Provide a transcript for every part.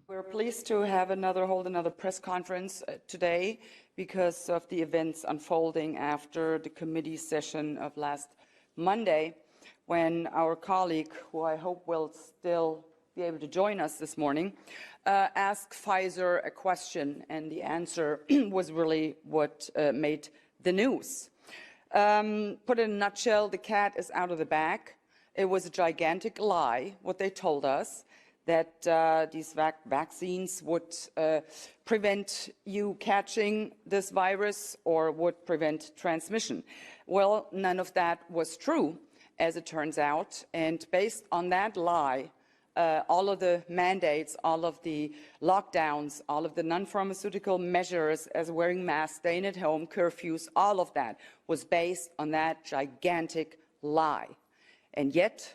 We're pleased to hold another press conference today because of the events unfolding after the committee session of last Monday, when our colleague, who I hope will still be able to join us this morning, asked Pfizer a question, and the answer was really what made the news. Put in a nutshell, the cat is out of the bag. It was a gigantic lie, what they told us, that these vaccines would prevent you catching this virus or would prevent transmission. Well, none of that was true, as it turns out. And based on that lie, all of the mandates, all of the lockdowns, all of the non-pharmaceutical measures as wearing masks, staying at home, curfews, all of that was based on that gigantic lie. And yet,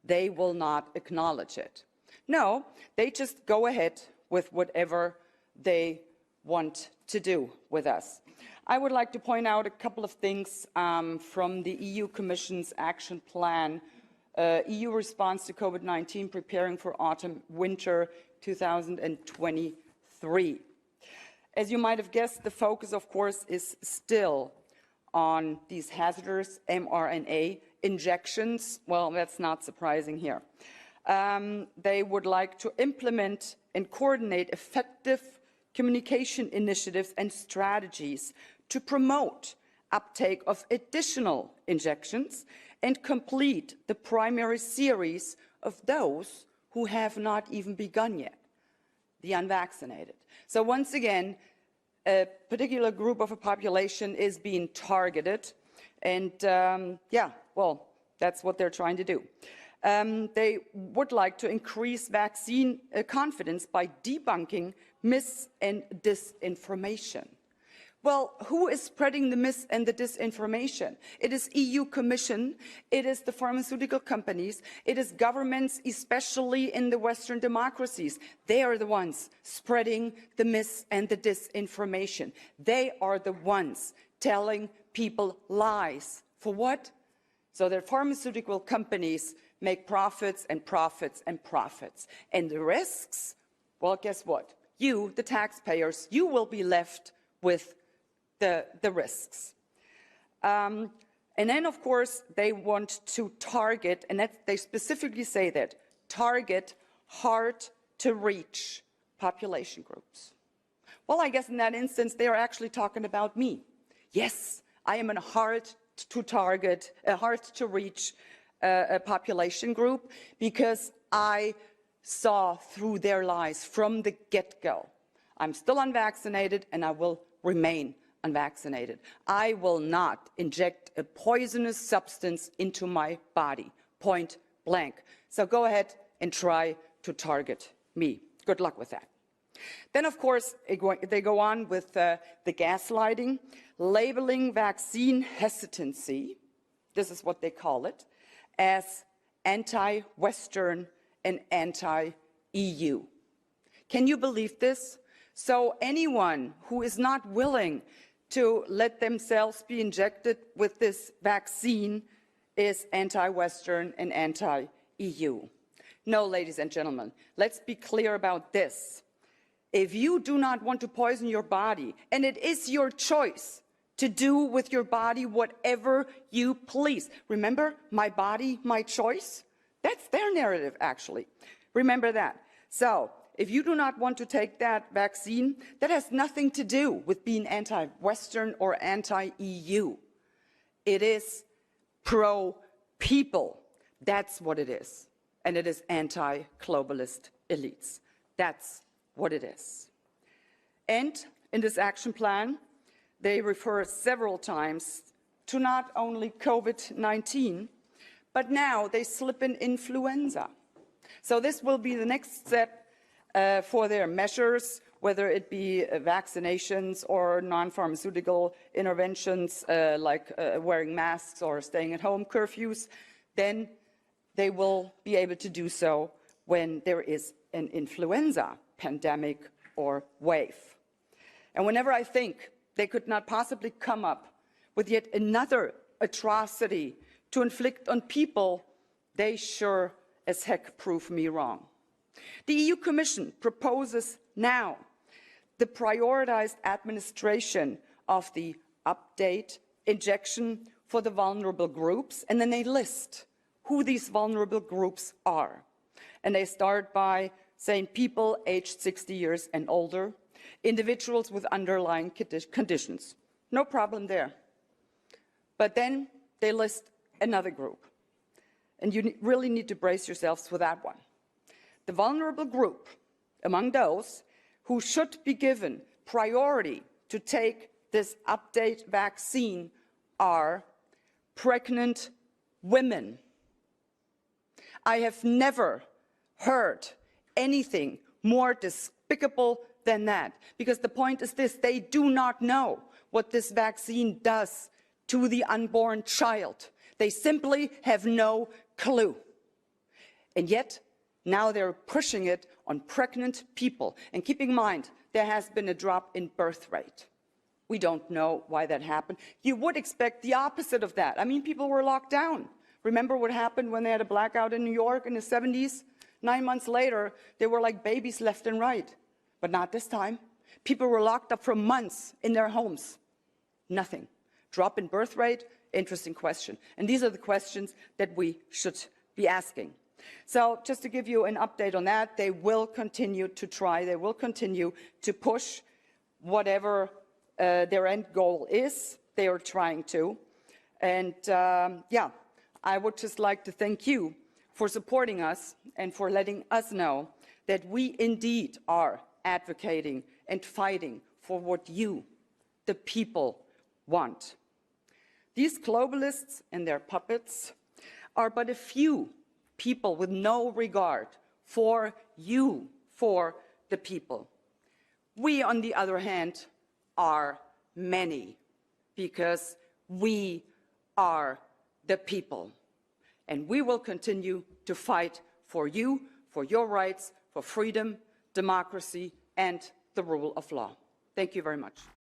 they will not acknowledge it. No, they just go ahead with whatever they want to do with us. I would like to point out a couple of things from the EU Commission's action plan, EU response to COVID-19, preparing for autumn-winter 2023. As you might have guessed, the focus, of course, is still on these hazardous mRNA injections. Well, that's not surprising here. They would like to implement and coordinate effective communication initiatives and strategies to promote uptake of additional injections and complete the primary series of those who have not even begun yet, the unvaccinated. So once again, a particular group of a population is being targeted, and that's what they're trying to do. They would like to increase vaccine confidence by debunking mis- and disinformation. Well, who is spreading the mis- and the disinformation? It is EU Commission, it is the pharmaceutical companies, it is governments, especially in the Western democracies. They are the ones spreading the mis- and the disinformation. They are the ones telling people lies. For what? So that pharmaceutical companies make profits and profits and profits. And the risks? Well, guess what? You, the taxpayers, you will be left with the risks. And then, of course, they want to target, and they specifically say that, target hard-to-reach population groups. Well, I guess in that instance, they are actually talking about me. Yes, I am a hard-to-target, a hard-to-reach population group, because I saw through their lies from the get-go. I'm still unvaccinated, and I will remain unvaccinated. I will not inject a poisonous substance into my body, point blank. So go ahead and try to target me. Good luck with that. Then, of course, they go on with the gaslighting, labeling vaccine hesitancy, this is what they call it, as anti-Western and anti-EU. Can you believe this? So anyone who is not willing to let themselves be injected with this vaccine is anti-Western and anti-EU. No, ladies and gentlemen, let's be clear about this. If you do not want to poison your body, and it is your choice to do with your body whatever you please. Remember, my body, my choice? That's their narrative, actually. Remember that. So, if you do not want to take that vaccine, that has nothing to do with being anti-Western or anti-EU. It is pro-people. That's what it is. And it is anti-globalist elites. That's what it is. And in this action plan, they refer several times to not only COVID-19, but now they slip in influenza. So this will be the next step for their measures, whether it be vaccinations or non-pharmaceutical interventions like wearing masks or staying at home curfews. Then they will be able to do so when there is an influenza pandemic or wave. And whenever I think they could not possibly come up with yet another atrocity to inflict on people, they sure as heck prove me wrong. The EU Commission proposes now the prioritized administration of the update injection for the vulnerable groups, and then they list who these vulnerable groups are. And they start by saying people aged 60 years and older, individuals with underlying conditions. No problem there. But then they list another group. And you really need to brace yourselves for that one. The vulnerable group among those who should be given priority to take this update vaccine are pregnant women. I have never heard anything more despicable than that, because the point is this: they do not know what this vaccine does to the unborn child. They simply have no clue. And yet, now they're pushing it on pregnant people. And keep in mind, there has been a drop in birth rate. We don't know why that happened. You would expect the opposite of that. I mean, people were locked down. Remember what happened when they had a blackout in New York in the 70s? 9 months later, they were like babies left and right. But not this time. People were locked up for months in their homes. Nothing. Drop in birth rate? Interesting question. And these are the questions that we should be asking. So just to give you an update on that, they will continue to try, they will continue to push whatever their end goal is. They are trying to. And yeah, I would just like to thank you for supporting us and for letting us know that we indeed are advocating and fighting for what you, the people, want. These globalists and their puppets are but a few people with no regard for you, for the people. We, on the other hand, are many, because we are the people. And we will continue to fight for you, for your rights, for freedom, democracy, and the rule of law. Thank you very much.